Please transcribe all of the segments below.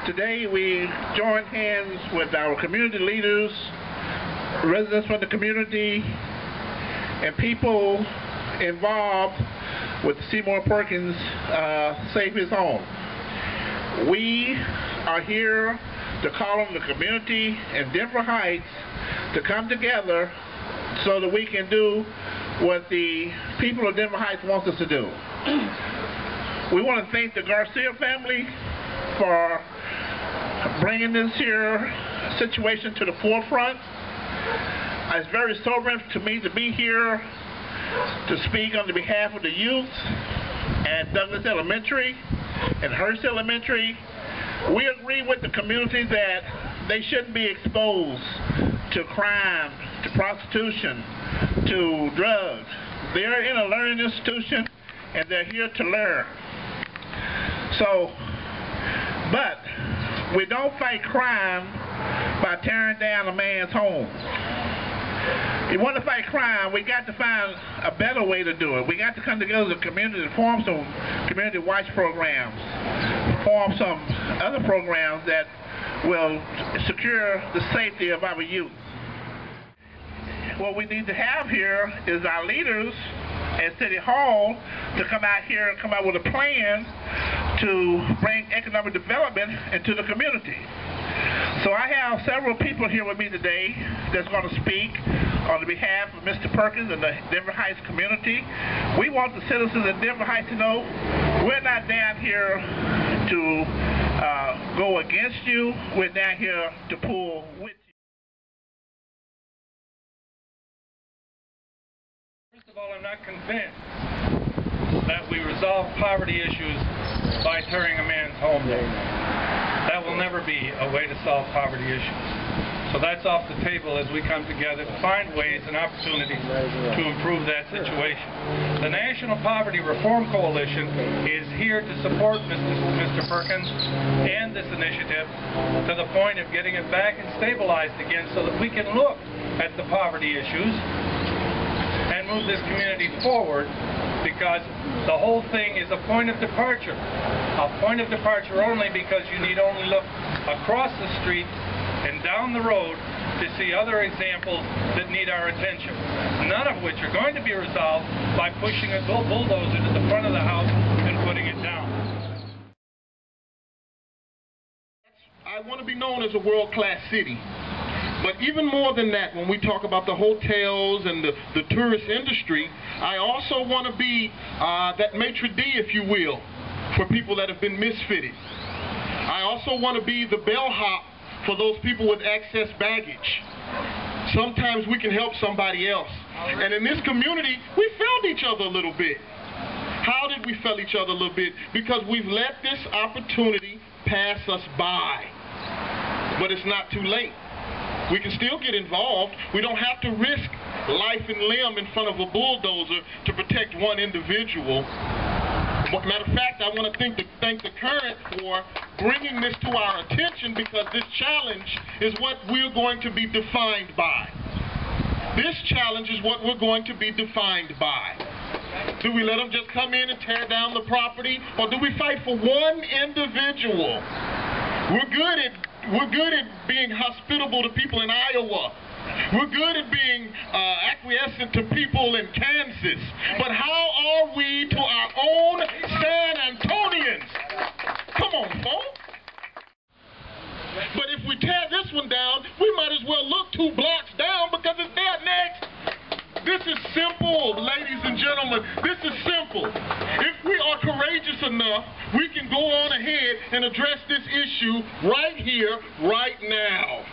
Today we join hands with our community leaders, residents from the community, and people involved with Seymour Perkins Save His Home. We are here to call on the community in Denver Heights to come together so that we can do what the people of Denver Heights want us to do. We want to thank the Garcia family for bringing this here situation to the forefront. It's very sobering to me to be here to speak on behalf of the youth at Douglas Elementary and Hurst Elementary. We agree with the community that they shouldn't be exposed to crime, to prostitution, to drugs. They're in a learning institution and they're here to learn. But we don't fight crime by tearing down a man's home. If you want to fight crime, we got to find a better way to do it. We got to come together as a community and form some community watch programs, form some other programs that will secure the safety of our youth. What we need to have here is our leaders at City Hall to come out here and come out with a plan to bring economic development into the community. So I have several people here with me today that's going to speak on behalf of Mr. Perkins and the Denver Heights community. We want the citizens of Denver Heights to know we're not down here to go against you. We're down here to pull with you. First of all, I'm not convinced that we resolve poverty issues by tearing a man's home down. That will never be a way to solve poverty issues. So that's off the table as we come together to find ways and opportunities to improve that situation. The National Poverty Reform Coalition is here to support Mr. Perkins and this initiative to the point of getting it back and stabilized again so that we can look at the poverty issues and move this community forward, because the whole thing is a point of departure. A point of departure only because you need only look across the street and down the road to see other examples that need our attention, none of which are going to be resolved by pushing a bulldozer to the front of the house and putting it down. I want to be known as a world-class city. But even more than that, when we talk about the hotels and the tourist industry, I also want to be that maitre d', if you will, for people that have been misfitted. I also want to be the bellhop for those people with excess baggage. Sometimes we can help somebody else. And in this community, we failed each other a little bit. How did we fail each other a little bit? Because we've let this opportunity pass us by. But it's not too late. We can still get involved. We don't have to risk life and limb in front of a bulldozer to protect one individual. Matter of fact, I want to thank the current for bringing this to our attention, because this challenge is what we're going to be defined by. This challenge is what we're going to be defined by. Do we let them just come in and tear down the property, or do we fight for one individual? We're good at being hospitable to people in Iowa. We're good at being acquiescent to people in Kansas. But how are we to our own San Antonians? Come on, folks. But if we tear this one down, we might as well look 2 blocks down, because it's there next. This is simple, ladies and gentlemen. This is simple. If we are courageous enough, we can go on ahead and address this issue right here, right now.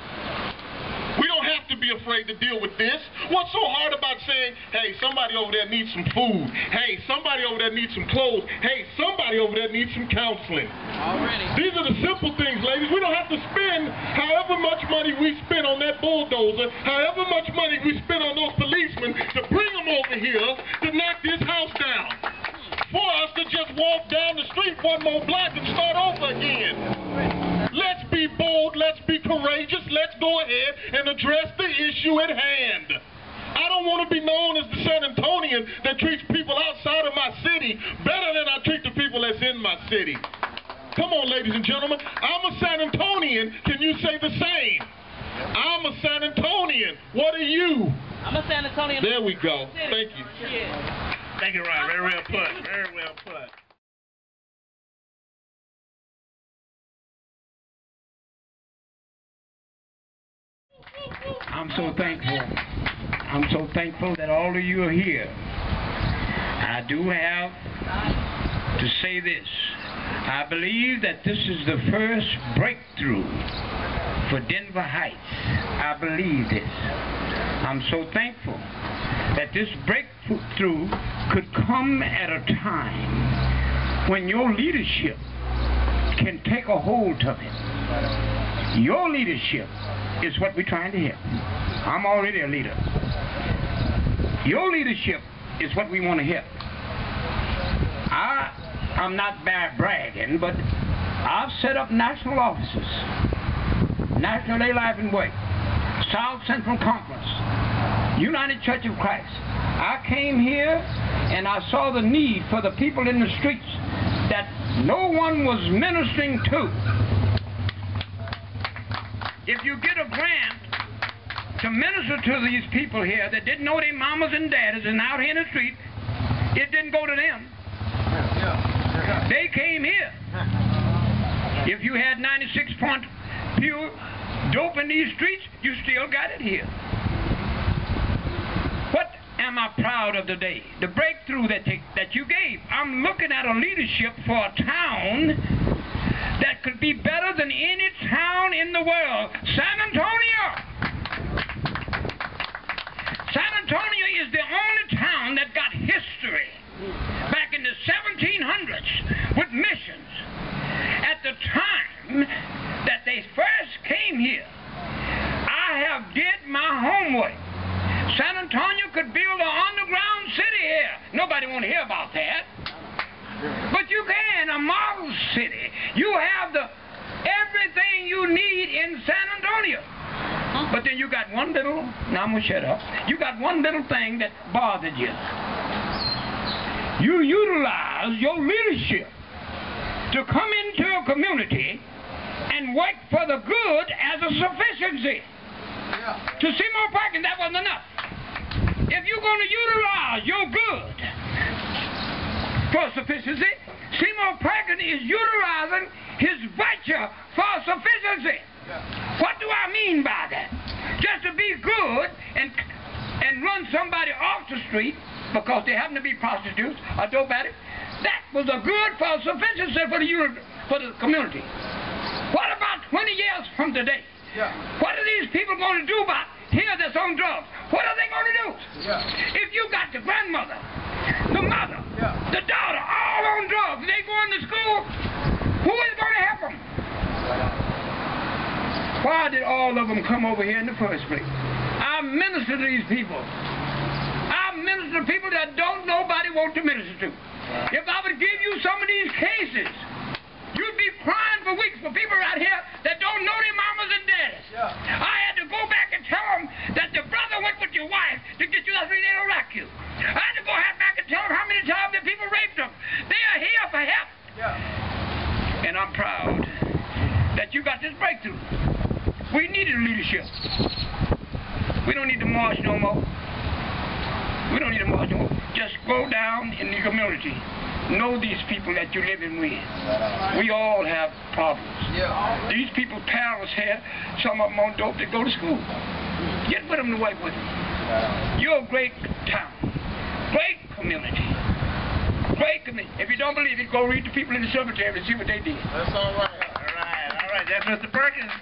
We don't have to be afraid to deal with this. What's so hard about saying, hey, somebody over there needs some food. Hey, somebody over there needs some clothes. Hey, somebody over there needs some counseling. Already. These are the simple things, ladies. We don't have to spend however much money we spend on that bulldozer, however much money we spend on those policemen to bring them over here to knock this house down. For us to just walk down the street 1 more block and start over again. Let's be bold, let's be courageous, let's go ahead and address the issue at hand. I don't want to be known as the San Antonian that treats people outside of my city better than I treat the people that's in my city. Come Come on, ladies and gentlemen. I'm a San Antonian. Can you say the same? I'm a San Antonian. What are you? I'm a San Antonian. There we go. Thank you. Yeah. Thank you, Ryan. Very well put. Very well put. I'm so thankful. I'm so thankful that all of you are here. I do have to say this. I believe that this is the first breakthrough for Denver Heights. I believe this. I'm so thankful that this breakthrough could come at a time when your leadership can take a hold of it. Your leadership is what we're trying to help. I'm already a leader. Your leadership is what we want to help. I'm not bragging, but I've set up national offices. National Day Life and Work, South Central Conference, United Church of Christ. I came here and I saw the need for the people in the streets that no one was ministering to. If you get a grant to minister to these people here that didn't know their mamas and daddies and out here in the street, it didn't go to them. They came here. If you had 96 point pure dope in these streets, you still got it here. What am I proud of today? The breakthrough that you gave. I'm looking at a leadership for a town that could be better than any town in the world. San Antonio! San Antonio is the only town that got history back in the 1700s with missions. At the time that they first came here, I have did my homework. San Antonio could build an underground city here. Nobody want to hear about that. But you can, a model city. You have everything you need in San Antonio. But then you got one little, now I'm going to shut up. You got one little thing that bothered you. You utilize your leadership to come into a community and work for the good as a sufficiency. To Seymour Perkins, that wasn't enough. If you're going to utilize your good for sufficiency, Seymour Perkins is utilizing his virtue for sufficiency. What do I mean by that? Just to be good and run somebody off the street because they happen to be prostitutes or dope addicts, that was a good for sufficiency for the community. What about 20 years from today? What are these people going to do about here that's on drugs? What are they going to do? If you got the grandmother, the mother, the daughter, all on drugs, they going to school, who is going to help them? Why did all of them come over here in the first place? I minister to these people. I minister to people that don't nobody want to minister to. If I would give you some of these cases, you'd be crying for weeks for people right here that don't know their mamas and daddies. I had to go back and tell them that the brother went with your wife to get you, that's why they don't like you. I had to go back and tell them how many times the people raped them. They are here for help. And I'm proud that you got this breakthrough. We needed leadership. We don't need to march no more. We don't need to march no more. Just go down in the community. Know these people that you're living with. We all have problems. These people, parents here, some of them on dope, they go to school. Get with them to work with them. You're a great town. Great community. Great community. If you don't believe it, go read the people in the cemetery and see what they did. That's all right. All right. That's Mr. Perkins.